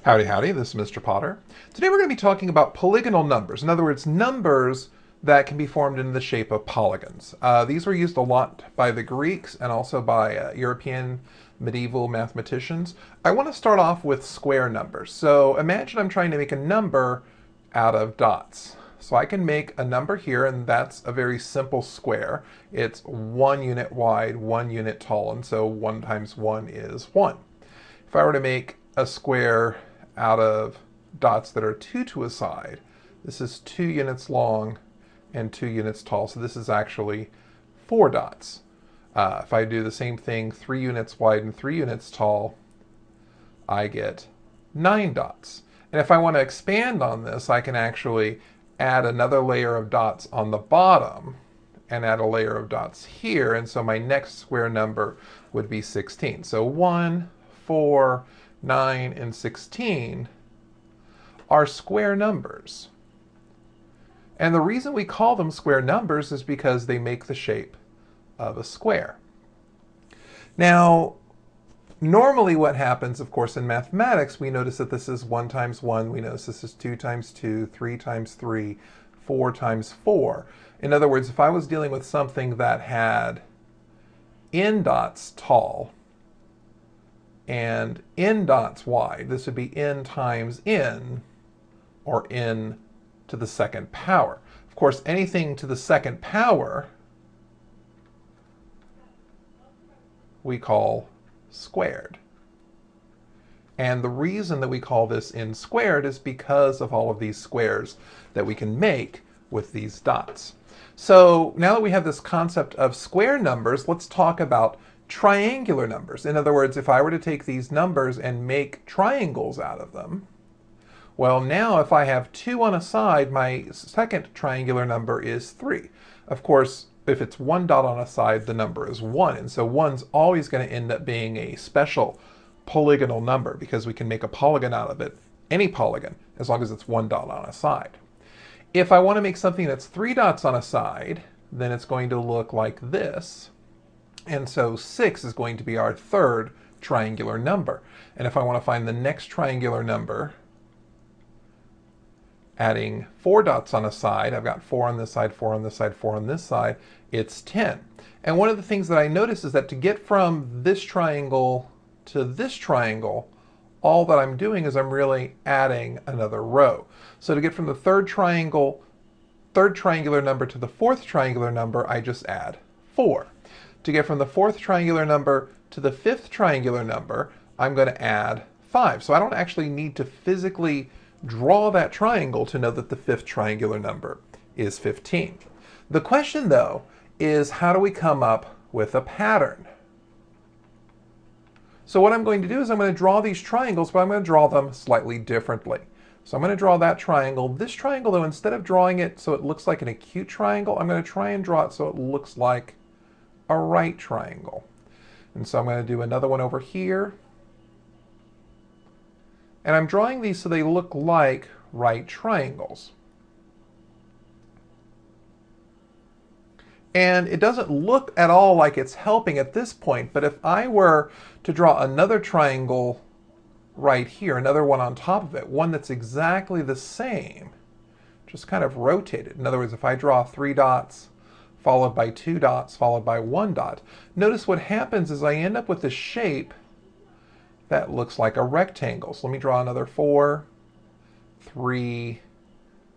Howdy, howdy, this is Mr. Potter. Today we're going to be talking about polygonal numbers. In other words, numbers that can be formed in the shape of polygons. These were used a lot by the Greeks and also by European medieval mathematicians. I want to start off with square numbers. So imagine I'm trying to make a number out of dots. So I can make a number here, and that's a very simple square. It's 1 unit wide, 1 unit tall, and so 1 times 1 is 1. If I were to make a square out of dots that are 2 to a side, this is 2 units long and 2 units tall, so this is actually 4 dots. If I do the same thing, 3 units wide and 3 units tall, I get 9 dots. And if I want to expand on this, I can actually add another layer of dots on the bottom and add a layer of dots here, and so my next square number would be 16. So 1, 4, 9, and 16 are square numbers. And the reason we call them square numbers is because they make the shape of a square. Now, normally what happens, of course, in mathematics, we notice that this is 1 times 1, we notice this is 2 times 2, 3 times 3, 4 times 4. In other words, if I was dealing with something that had n dots tall and n dots wide, this would be n times n, or n to the second power. Of course, anything to the second power we call squared. And the reason that we call this n squared is because of all of these squares that we can make with these dots. So now that we have this concept of square numbers, let's talk about triangular numbers. In other words, if I were to take these numbers and make triangles out of them, well, now if I have 2 on a side, my second triangular number is 3. Of course, if it's 1 dot on a side, the number is 1. And so 1's always going to end up being a special polygonal number because we can make a polygon out of it, any polygon, as long as it's 1 dot on a side. If I want to make something that's 3 dots on a side, then it's going to look like this. And so 6 is going to be our third triangular number. And if I want to find the next triangular number, adding 4 dots on a side, I've got 4 on this side, 4 on this side, 4 on this side, it's 10. And one of the things that I notice is that to get from this triangle to this triangle, all that I'm doing is I'm really adding another row. So to get from the third triangular number to the fourth triangular number, I just add 4. To get from the fourth triangular number to the fifth triangular number, I'm going to add 5. So I don't actually need to physically draw that triangle to know that the fifth triangular number is 15. The question, though, is how do we come up with a pattern? So what I'm going to do is I'm going to draw these triangles, but I'm going to draw them slightly differently. So I'm going to draw that triangle. This triangle, though, instead of drawing it so it looks like an acute triangle, I'm going to try and draw it so it looks like a right triangle. And so I'm going to do another one over here. And I'm drawing these so they look like right triangles. And it doesn't look at all like it's helping at this point, but if I were to draw another triangle right here, another one on top of it, one that's exactly the same, just kind of rotated. In other words, if I draw 3 dots, followed by 2 dots, followed by 1 dot, notice what happens is I end up with a shape that looks like a rectangle. So let me draw another 4, 3,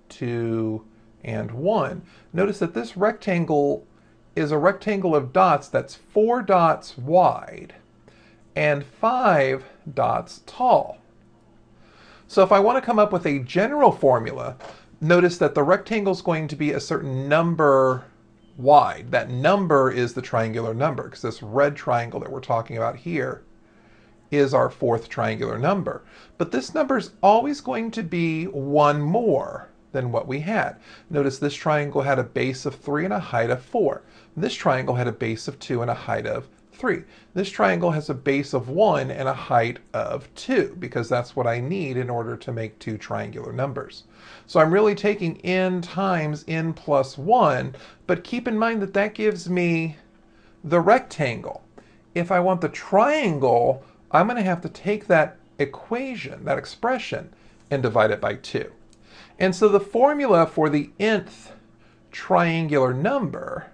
2, and 1. Notice that this rectangle is a rectangle of dots that's 4 dots wide and 5 dots tall. So if I want to come up with a general formula, notice that the rectangle is going to be a certain number wide. That number is the triangular number, because this red triangle that we're talking about here is our fourth triangular number. But this number is always going to be 1 more than what we had. Notice this triangle had a base of 3 and a height of 4. This triangle had a base of 2 and a height of 3. This triangle has a base of 1 and a height of 2, because that's what I need in order to make 2 triangular numbers. So I'm really taking n times n plus 1, but keep in mind that that gives me the rectangle. If I want the triangle, I'm going to have to take that equation, that expression, and divide it by 2. And so the formula for the nth triangular number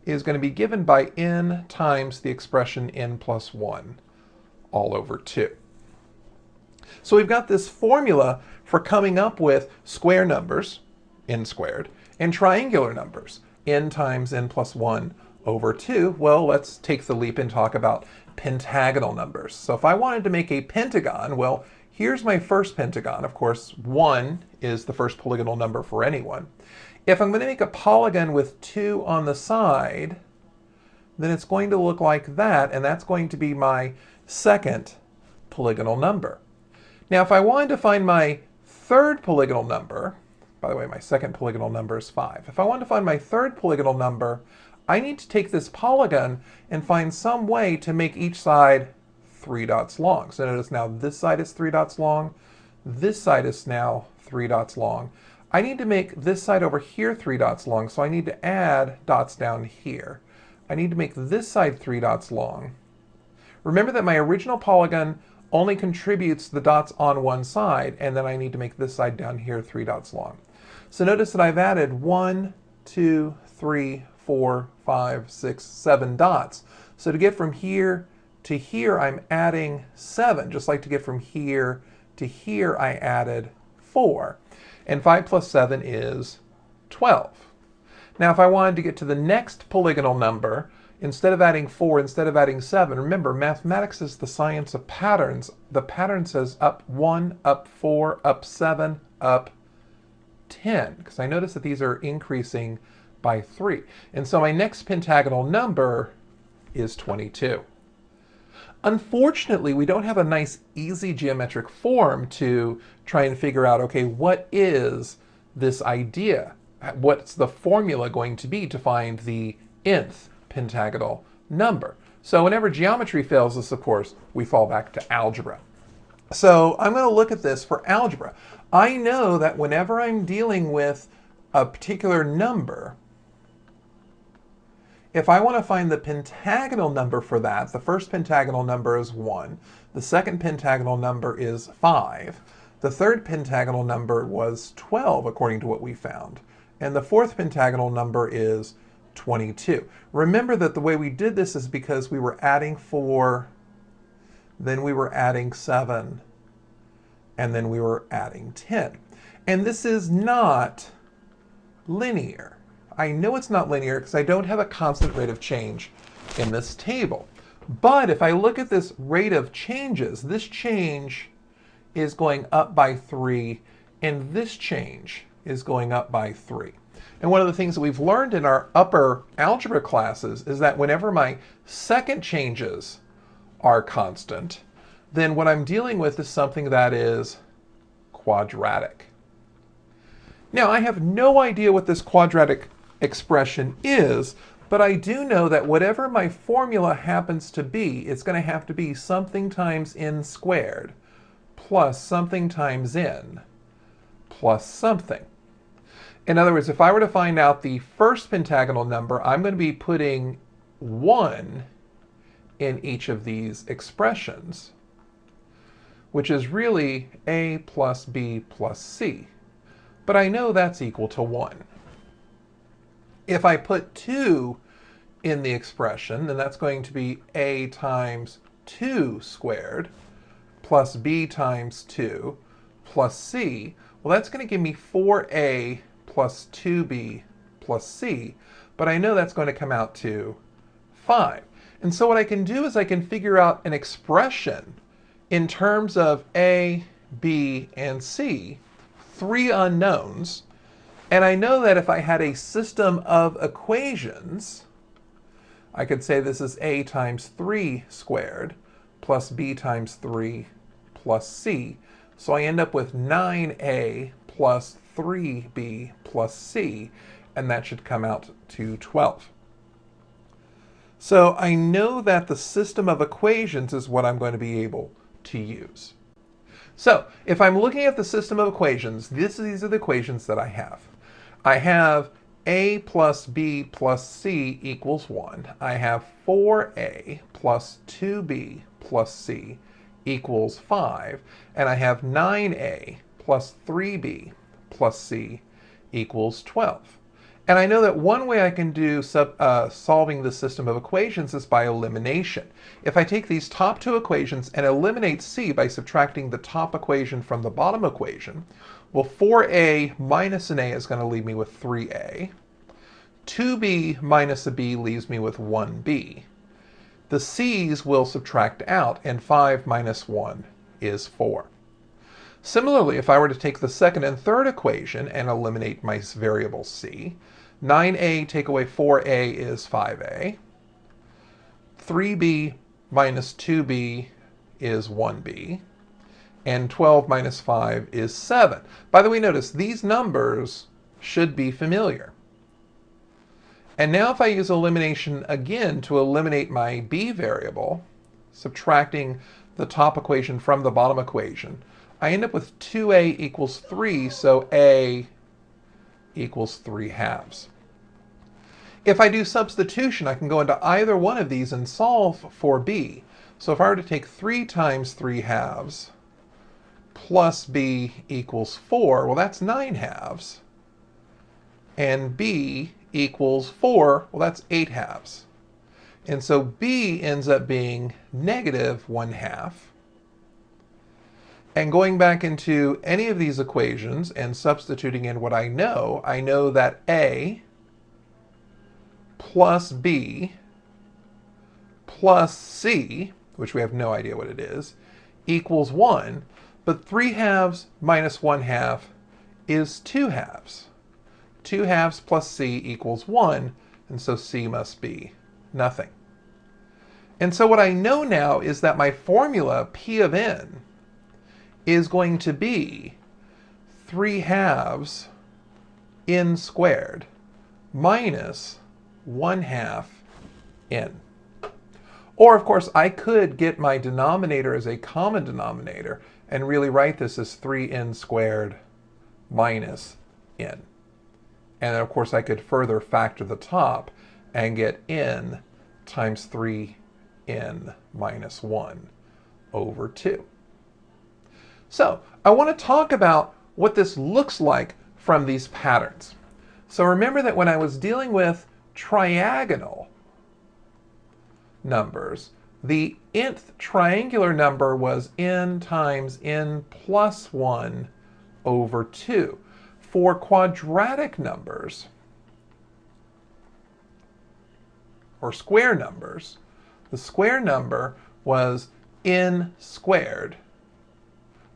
is going to be given by n times the expression n plus 1 all over 2. So we've got this formula for coming up with square numbers, n squared, and triangular numbers, n times n plus 1 over 2. Well, let's take the leap and talk about pentagonal numbers. So if I wanted to make a pentagon, well, here's my first pentagon. Of course, 1 is the first polygonal number for anyone. If I'm going to make a polygon with 2 on the side, then it's going to look like that, and that's going to be my second polygonal number. Now, if I wanted to find my third polygonal number, by the way, my second polygonal number is 5. If I wanted to find my third polygonal number, I need to take this polygon and find some way to make each side 3 dots long. So notice now this side is 3 dots long, this side is now 3 dots long. I need to make this side over here 3 dots long, so I need to add dots down here. I need to make this side 3 dots long. Remember that my original polygon only contributes the dots on one side, and then I need to make this side down here 3 dots long. So notice that I've added 1, 2, 3, 4, 5, 6, 7 dots. So to get from here to here, I'm adding 7. Just like to get from here to here, I added 4. And 5 plus 7 is 12. Now, if I wanted to get to the next polygonal number, instead of adding 4, instead of adding 7, remember, mathematics is the science of patterns. The pattern says up 1, up 4, up 7, up 10, because I notice that these are increasing by 3. And so my next pentagonal number is 22. Unfortunately, we don't have a nice, easy geometric form to try and figure out, okay, what is this idea? What's the formula going to be to find the nth pentagonal number? So whenever geometry fails us, of course, we fall back to algebra. So I'm going to look at this for algebra. I know that whenever I'm dealing with a particular number, if I want to find the pentagonal number for that, the first pentagonal number is 1, the second pentagonal number is 5, the third pentagonal number was 12, according to what we found, and the fourth pentagonal number is 22. Remember that the way we did this is because we were adding 4, then we were adding 7, and then we were adding 10. And this is not linear. I know it's not linear because I don't have a constant rate of change in this table. But if I look at this rate of changes, this change is going up by 3, and this change is going up by 3. And one of the things that we've learned in our upper algebra classes is that whenever my second changes are constant, then what I'm dealing with is something that is quadratic. Now, I have no idea what this quadratic expression is, but I do know that whatever my formula happens to be, it's going to have to be something times n squared plus something times n plus something. In other words, if I were to find out the first pentagonal number, I'm going to be putting 1 in each of these expressions, which is really a plus b plus c. But I know that's equal to 1. If I put 2 in the expression, then that's going to be a times 2 squared plus b times 2 plus c. Well, that's going to give me 4a plus 2b plus c, but I know that's going to come out to 5. And so what I can do is I can figure out an expression in terms of a, b, and c, 3 unknowns. And I know that if I had a system of equations, I could say this is a times 3 squared plus b times 3 plus c. So I end up with 9a plus 3b plus c, and that should come out to 12. So I know that the system of equations is what I'm going to be able to use. So if I'm looking at the system of equations, these are the equations that I have. I have a plus b plus c equals 1. I have 4a plus 2b plus c equals 5. And I have 9a plus 3b plus c equals 12. And I know that one way I can do solving this system of equations is by elimination. If I take these top two equations and eliminate c by subtracting the top equation from the bottom equation, well, 4a minus an a is going to leave me with 3a. 2b minus a b leaves me with 1b. The c's will subtract out, and 5 minus 1 is 4. Similarly, if I were to take the second and third equation and eliminate my variable c, 9a take away 4a is 5a. 3b minus 2b is 1b. And 12 minus 5 is 7. By the way, notice these numbers should be familiar. And now if I use elimination again to eliminate my b variable, subtracting the top equation from the bottom equation, I end up with 2a equals 3, so a equals 3 halves. If I do substitution, I can go into either one of these and solve for b. So if I were to take 3 times 3 halves plus b equals 4, well, that's 9 halves. And b equals 4, well, that's 8 halves. And so b ends up being negative 1 half. And going back into any of these equations and substituting in what I know that a plus b plus c, which we have no idea what it is, equals 1. But 3 halves minus 1 half is 2 halves. 2 halves plus c equals 1, and so c must be nothing. And so what I know now is that my formula, p of n, is going to be 3 halves n squared minus 1 half n. Or, of course, I could get my denominator as a common denominator and really write this as 3n squared minus n. And then, of course, I could further factor the top and get n times 3n minus 1 over 2. So I want to talk about what this looks like from these patterns. So remember that when I was dealing with triagonal numbers, the nth triangular number was n times n plus 1 over 2. For quadratic numbers, or square numbers, the square number was n squared.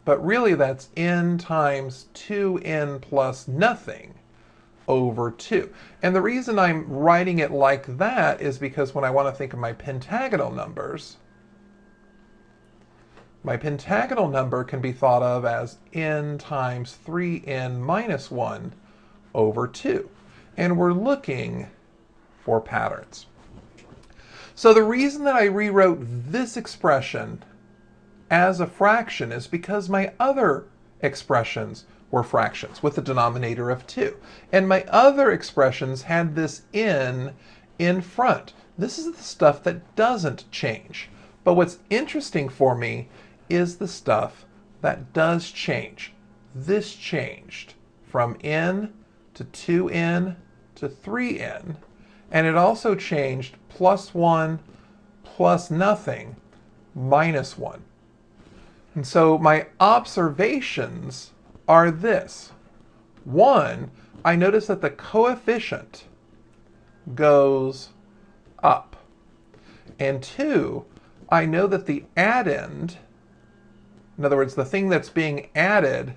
But really that's n times 2n plus nothing over 2. And the reason I'm writing it like that is because when I want to think of my pentagonal numbers, my pentagonal number can be thought of as n times 3n minus 1 over 2. And we're looking for patterns. So the reason that I rewrote this expression as a fraction is because my other expressions were fractions with a denominator of 2. And my other expressions had this n in front. This is the stuff that doesn't change. But what's interesting for me is the stuff that does change. This changed from n to 2n to 3n. And it also changed plus 1 plus nothing minus 1. And so my observations are this. 1, I notice that the coefficient goes up. And 2, I know that the addend, in other words, the thing that's being added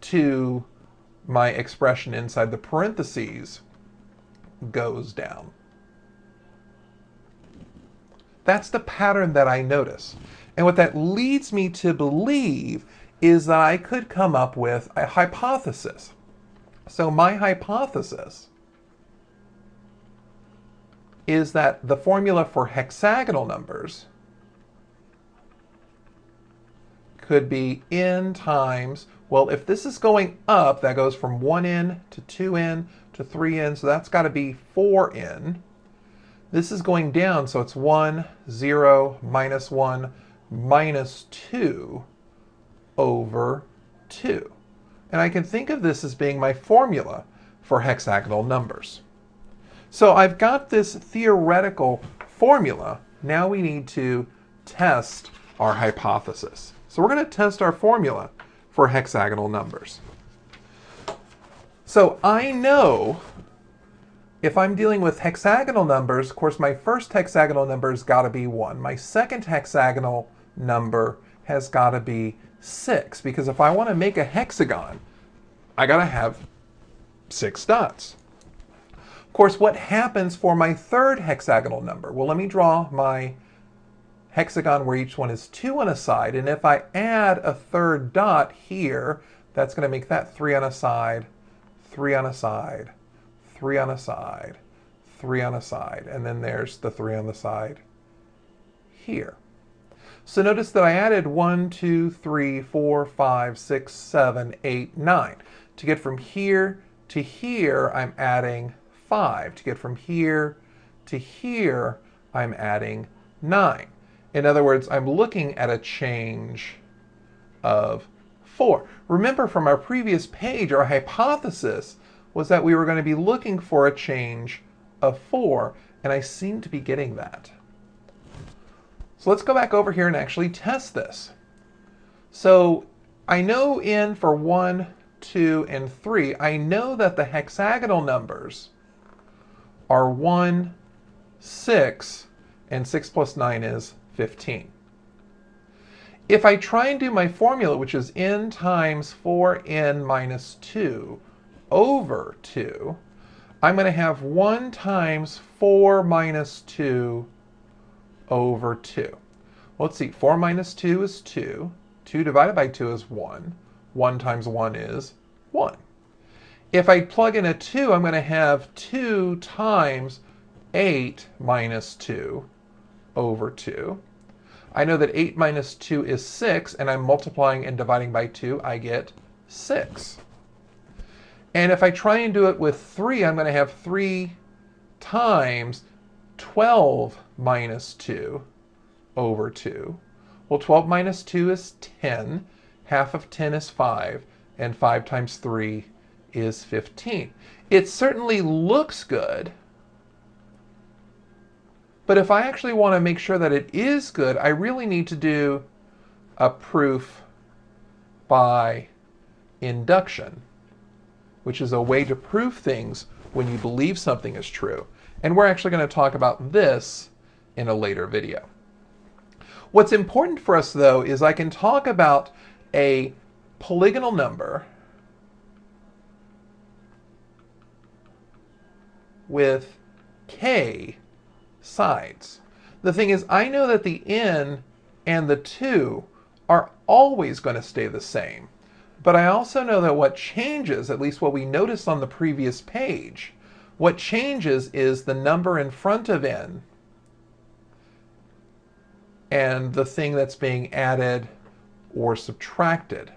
to my expression inside the parentheses, goes down. That's the pattern that I notice. And what that leads me to believe is that I could come up with a hypothesis. So my hypothesis is that the formula for hexagonal numbers could be n times Well, if this is going up, that goes from 1n to 2n to 3n, so that's got to be 4n. This is going down, so it's 1, 0, minus 1, minus 2 over 2. And I can think of this as being my formula for hexagonal numbers. So I've got this theoretical formula. Now we need to test our hypothesis. So we're going to test our formula for hexagonal numbers. So I know if I'm dealing with hexagonal numbers, of course, my first hexagonal number has got to be 1. My second hexagonal number has got to be 6, because if I want to make a hexagon, I got to have 6 dots. Of course, what happens for my third hexagonal number? Well, let me draw my hexagon where each one is 2 on a side, and if I add a third dot here, that's going to make that 3 on a side, 3 on a side, 3 on a side, 3 on a side, and then there's the 3 on the side here. So notice that I added 1, 2, 3, 4, 5, 6, 7, 8, 9. To get from here to here, I'm adding 5. To get from here to here, I'm adding 9. In other words, I'm looking at a change of 4. Remember from our previous page, our hypothesis was that we were going to be looking for a change of 4, and I seem to be getting that. So let's go back over here and actually test this. So I know in for 1, 2, and 3, I know that the hexagonal numbers are 1, 6, and 6 plus 9 is 15. If I try and do my formula, which is n times 4n minus 2 over 2, I'm going to have 1 times 4 minus 2 over 2. Well, let's see, 4 minus 2 is 2. 2 divided by 2 is 1. 1 times 1 is 1. If I plug in a 2, I'm going to have 2 times 8 minus 2 over 2. I know that 8 minus 2 is 6, and I'm multiplying and dividing by 2, I get 6. And if I try and do it with 3, I'm going to have 3 times 12 minus 2 over 2. Well, 12 minus 2 is 10. Half of 10 is 5. And 5 times 3 is 15. It certainly looks good. But if I actually want to make sure that it is good, I really need to do a proof by induction, which is a way to prove things when you believe something is true. And we're actually going to talk about this in a later video. What's important for us, though, is I can talk about a polygonal number with k sides. The thing is, I know that the n and the 2 are always going to stay the same. But I also know that what changes, at least what we noticed on the previous page, what changes is the number in front of n and the thing that's being added or subtracted.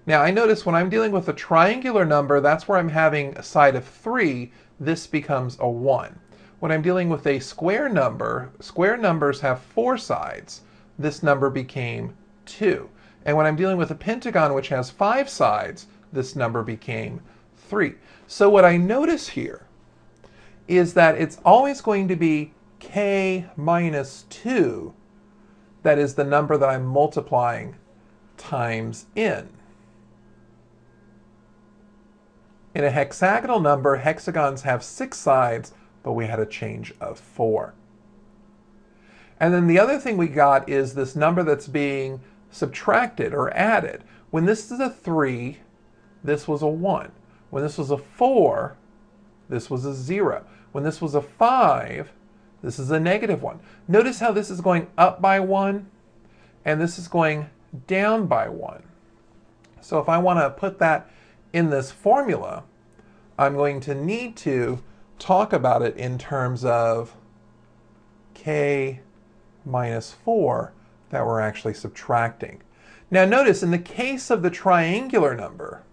Now I notice when I'm dealing with a triangular number, that's where I'm having a side of 3, this becomes a 1. When I'm dealing with a square numbers have 4 sides, this number became 2. And when I'm dealing with a pentagon which has 5 sides, this number became 3. So what I notice here is that it's always going to be k minus 2 that is the number that I'm multiplying times n. In a hexagonal number, hexagons have 6 sides, but we had a change of 4. And then the other thing we got is this number that's being subtracted or added. When this is a 3, this was a 1. When this was a 4, this was a 0. When this was a 5, this is a negative 1. Notice how this is going up by 1, and this is going down by 1. So if I want to put that in this formula, I'm going to need to talk about it in terms of k minus 4 that we're actually subtracting. Now notice in the case of the triangular number,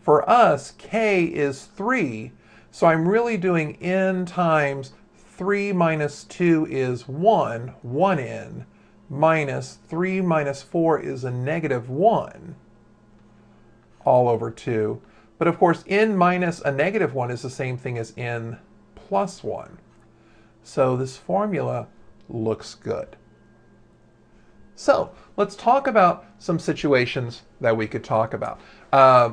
for us, k is 3, so I'm really doing n times 3 minus 2 is 1, 1n, minus 3 minus 4 is a negative 1, all over 2. But of course, n minus a negative 1 is the same thing as n plus 1. So this formula looks good. So let's talk about some situations that we could talk about.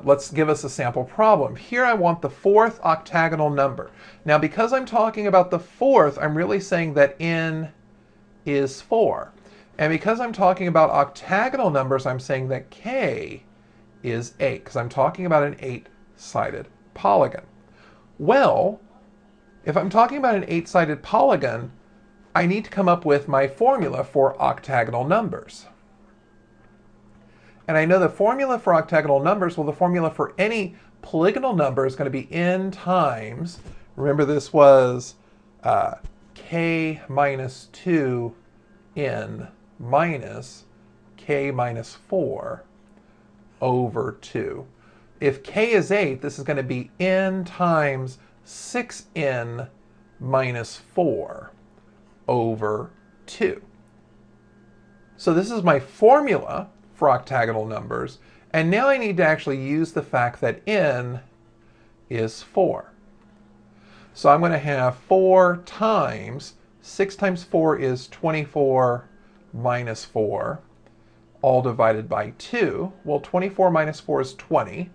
Let's give us a sample problem. Here I want the fourth octagonal number. Now because I'm talking about the fourth, I'm really saying that n is 4. And because I'm talking about octagonal numbers, I'm saying that k is 8, because I'm talking about an 8-sided polygon. Well, if I'm talking about an 8-sided polygon, I need to come up with my formula for octagonal numbers. And I know the formula for octagonal numbers, well, the formula for any polygonal number is going to be n times, remember this was k minus 2n minus k minus 4 over 2. If k is 8, this is going to be n times 6n minus 4 over 2. So this is my formula for octagonal numbers, and now I need to actually use the fact that n is 4. So I'm going to have 4 times, 6 times 4 is 24 minus 4, all divided by 2. Well, 24 minus 4 is 20.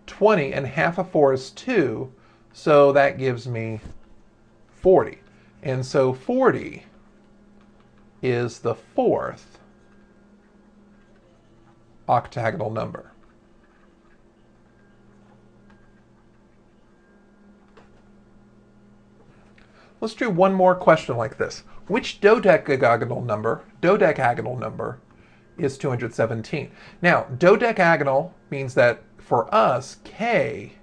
20 and half of 4 is 2, so that gives me 40. And so 40 is the fourth octagonal number. Let's do one more question like this. Which dodecagonal number is 217? Now, dodecagonal means that for us, k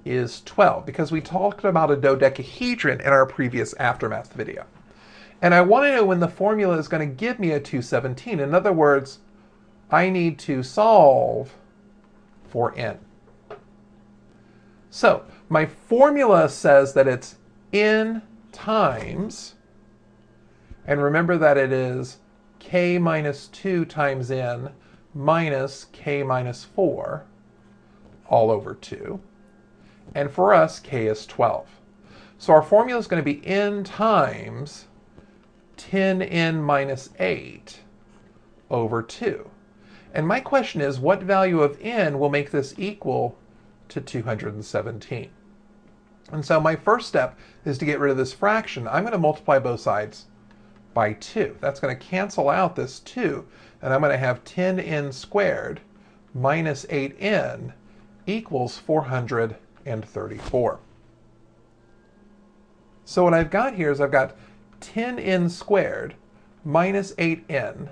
is 12, because we talked about a dodecahedron in our previous AfterMath video. And I want to know when the formula is going to give me a 217. In other words, I need to solve for n. So my formula says that it's n times, and remember that it is k minus 2 times n minus k minus 4 all over 2. And for us, k is 12. So our formula is going to be n times 10n minus 8 over 2. And my question is, what value of n will make this equal to 217? And so my first step is to get rid of this fraction. I'm going to multiply both sides by 2. That's going to cancel out this 2, and I'm going to have 10n squared minus 8n equals 434. So what I've got here is I've got 10n squared minus 8n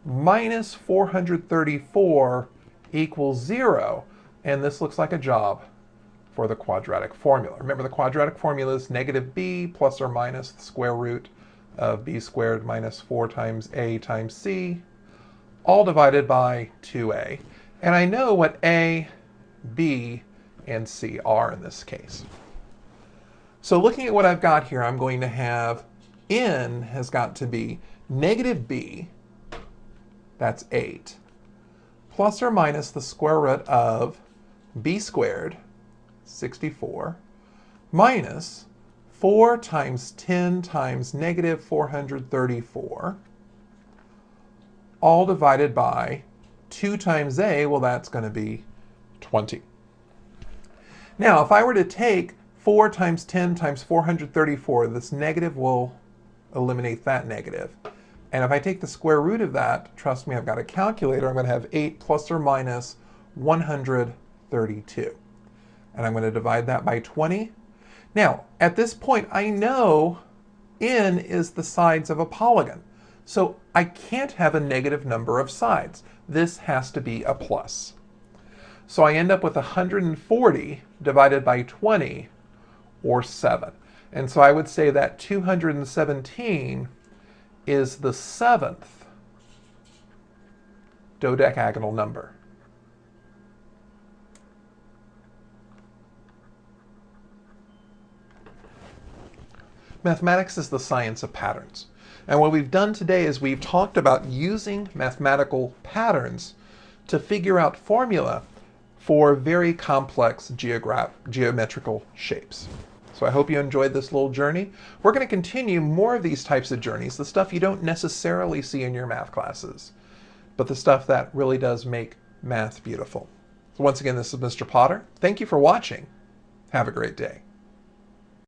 minus 434 equals 0. And this looks like a job for the quadratic formula. Remember, the quadratic formula is negative b plus or minus the square root of b squared minus 4 times a times c, all divided by 2a. And I know what a, b, and c are in this case. So looking at what I've got here, I'm going to have n has got to be negative b, that's 8, plus or minus the square root of b squared, 64, minus 4 times 10 times negative 434, all divided by 2 times a, well, that's going to be 20. Now, if I were to take 4 times 10 times 434, this negative will eliminate that negative. And if I take the square root of that, trust me, I've got a calculator, I'm going to have 8 plus or minus 132. And I'm going to divide that by 20. Now, at this point, I know n is the sides of a polygon. So I can't have a negative number of sides. This has to be a plus. So I end up with 140 divided by 20, or 7. And so I would say that 217 is the 7th dodecagonal number. Mathematics is the science of patterns. And what we've done today is we've talked about using mathematical patterns to figure out formula for very complex geometrical shapes. So I hope you enjoyed this little journey. We're going to continue more of these types of journeys, the stuff you don't necessarily see in your math classes, but the stuff that really does make math beautiful. So once again, this is Mr. Potter. Thank you for watching. Have a great day.